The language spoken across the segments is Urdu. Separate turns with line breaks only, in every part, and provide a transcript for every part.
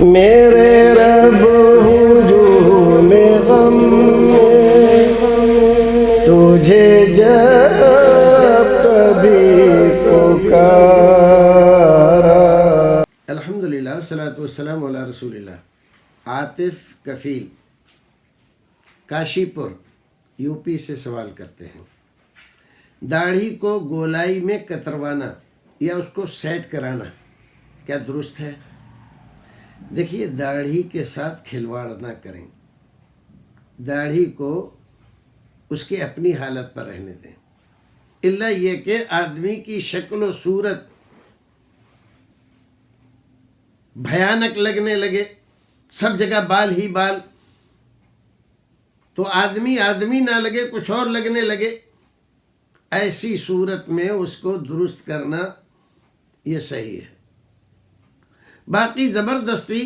میرے رب ہجوم غم میں تجھے جب کبھی پکارا۔ الحمدللہ والصلاۃ والسلام علی رسول اللہ۔ عاطف کفیل کاشی پور یو پی سے سوال کرتے ہیں، داڑھی کو گولائی میں کتروانا یا اس کو سیٹ کرانا کیا درست ہے؟ دیکھیے، داڑھی کے ساتھ کھلواڑ نہ کریں، داڑھی کو اس کی اپنی حالت پر رہنے دیں، الا یہ کہ آدمی کی شکل و صورت بھیانک لگنے لگے، سب جگہ بال ہی بال، تو آدمی نہ لگے، کچھ اور لگنے لگے، ایسی صورت میں اس کو درست کرنا یہ صحیح ہے۔ باقی زبردستی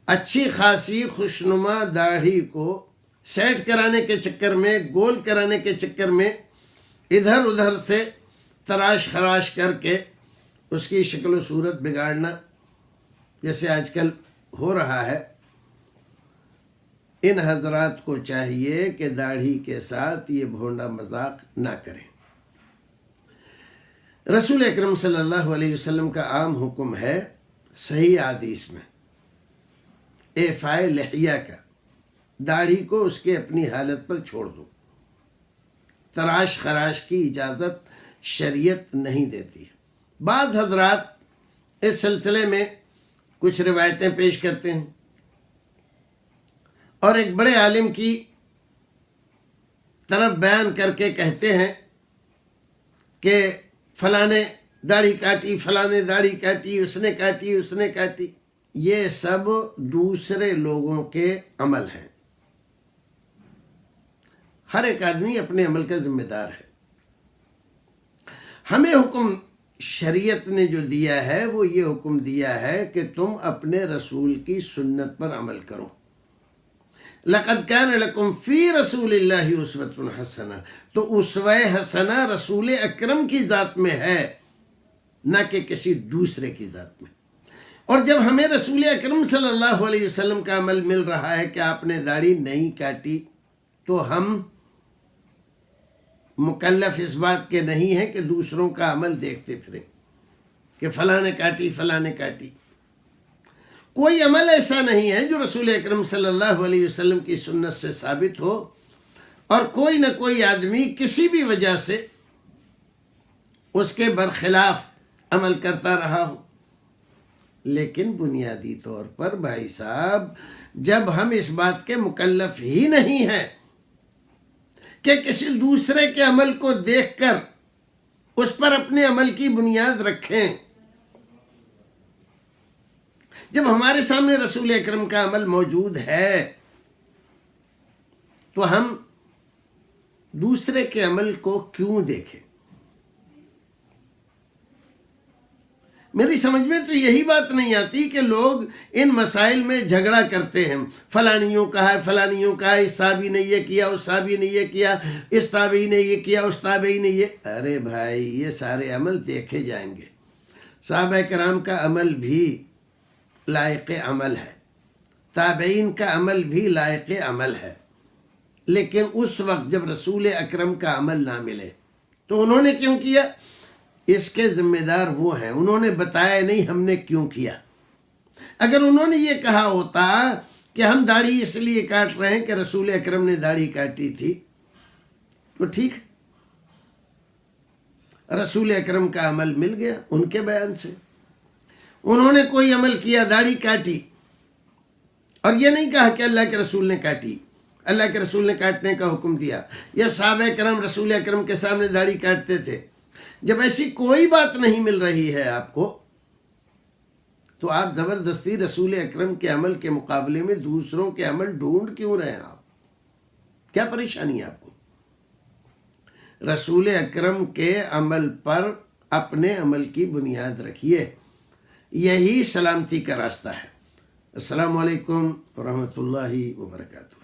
اچھی خاصی خوشنما داڑھی کو سیٹ کرانے کے چکر میں، گول کرانے کے چکر میں ادھر ادھر سے تراش خراش کر کے اس کی شکل و صورت بگاڑنا، جیسے آج کل ہو رہا ہے، ان حضرات کو چاہیے کہ داڑھی کے ساتھ یہ بھونڈا مذاق نہ کریں۔ رسول اکرم صلی اللہ علیہ وسلم کا عام حکم ہے صحیح حدیث میں، اعفاء لحیہ کا، داڑھی کو اس کے اپنی حالت پر چھوڑ دو، تراش خراش کی اجازت شریعت نہیں دیتی ہے۔ بعض حضرات اس سلسلے میں کچھ روایتیں پیش کرتے ہیں اور ایک بڑے عالم کی طرف بیان کر کے کہتے ہیں کہ فلاں نے داڑھی کاٹی، فلاں نے داڑھی کاٹی، اس نے کاٹی۔ یہ سب دوسرے لوگوں کے عمل ہیں، ہر ایک آدمی اپنے عمل کا ذمہ دار ہے۔ ہمیں حکم شریعت نے جو دیا ہے وہ یہ حکم دیا ہے کہ تم اپنے رسول کی سنت پر عمل کرو۔ لَقَدْ كَانَ لَكُمْ فِي رَسُولِ اللَّهِ أُسْوَةٌ حَسَنَةٌ، تو اسوہ حسنہ رسول اکرم کی ذات میں ہے، نہ کہ کسی دوسرے کی ذات میں۔ اور جب ہمیں رسول اکرم صلی اللہ علیہ وسلم کا عمل مل رہا ہے کہ آپ نے داڑھی نہیں کاٹی، تو ہم مکلف اس بات کے نہیں ہیں کہ دوسروں کا عمل دیکھتے پھریں کہ فلاں نے کاٹی۔ کوئی عمل ایسا نہیں ہے جو رسول اکرم صلی اللہ علیہ وسلم کی سنت سے ثابت ہو اور کوئی نہ کوئی آدمی کسی بھی وجہ سے اس کے برخلاف عمل کرتا رہا ہو۔ لیکن بنیادی طور پر بھائی صاحب، جب ہم اس بات کے مکلف ہی نہیں ہیں کہ کسی دوسرے کے عمل کو دیکھ کر اس پر اپنے عمل کی بنیاد رکھیں، جب ہمارے سامنے رسول اکرم کا عمل موجود ہے تو ہم دوسرے کے عمل کو کیوں دیکھیں؟ میری سمجھ میں تو یہی بات نہیں آتی کہ لوگ ان مسائل میں جھگڑا کرتے ہیں، فلانیوں کا ہے، اس صحابی نے یہ کیا، اس صحابی نے یہ کیا، اس تابعی نے یہ کیا، اس تابعی نے یہ۔ ارے بھائی، یہ سارے عمل دیکھے جائیں گے۔ صحابہ کرام کا عمل بھی لائق عمل ہے، تابعین کا عمل بھی لائق عمل ہے، لیکن اس وقت جب رسول اکرم کا عمل نہ ملے تو انہوں نے کیوں کیا؟ اس کے ذمہ دار وہ ہیں، انہوں نے بتایا نہیں ہم نے کیوں کیا۔ اگر انہوں نے یہ کہا ہوتا کہ ہم داڑھی اس لیے کاٹ رہے ہیں کہ رسول اکرم نے داڑھی کاٹی تھی تو ٹھیک، رسول اکرم کا عمل مل گیا ان کے بیان سے۔ انہوں نے کوئی عمل کیا، داڑھی کاٹی، اور یہ نہیں کہا کہ اللہ کے رسول نے کاٹی، اللہ کے رسول نے کاٹنے کا حکم دیا، یا صحابہ کرام رسول اکرم کے سامنے داڑھی کاٹتے تھے۔ جب ایسی کوئی بات نہیں مل رہی ہے آپ کو، تو آپ زبردستی رسول اکرم کے عمل کے مقابلے میں دوسروں کے عمل ڈھونڈ کیوں رہے ہیں؟ آپ کیا پریشانی ہے آپ کو؟ رسول اکرم کے عمل پر اپنے عمل کی بنیاد رکھیے، یہی سلامتی کا راستہ ہے۔ السلام علیکم ورحمۃ اللہ وبرکاتہ۔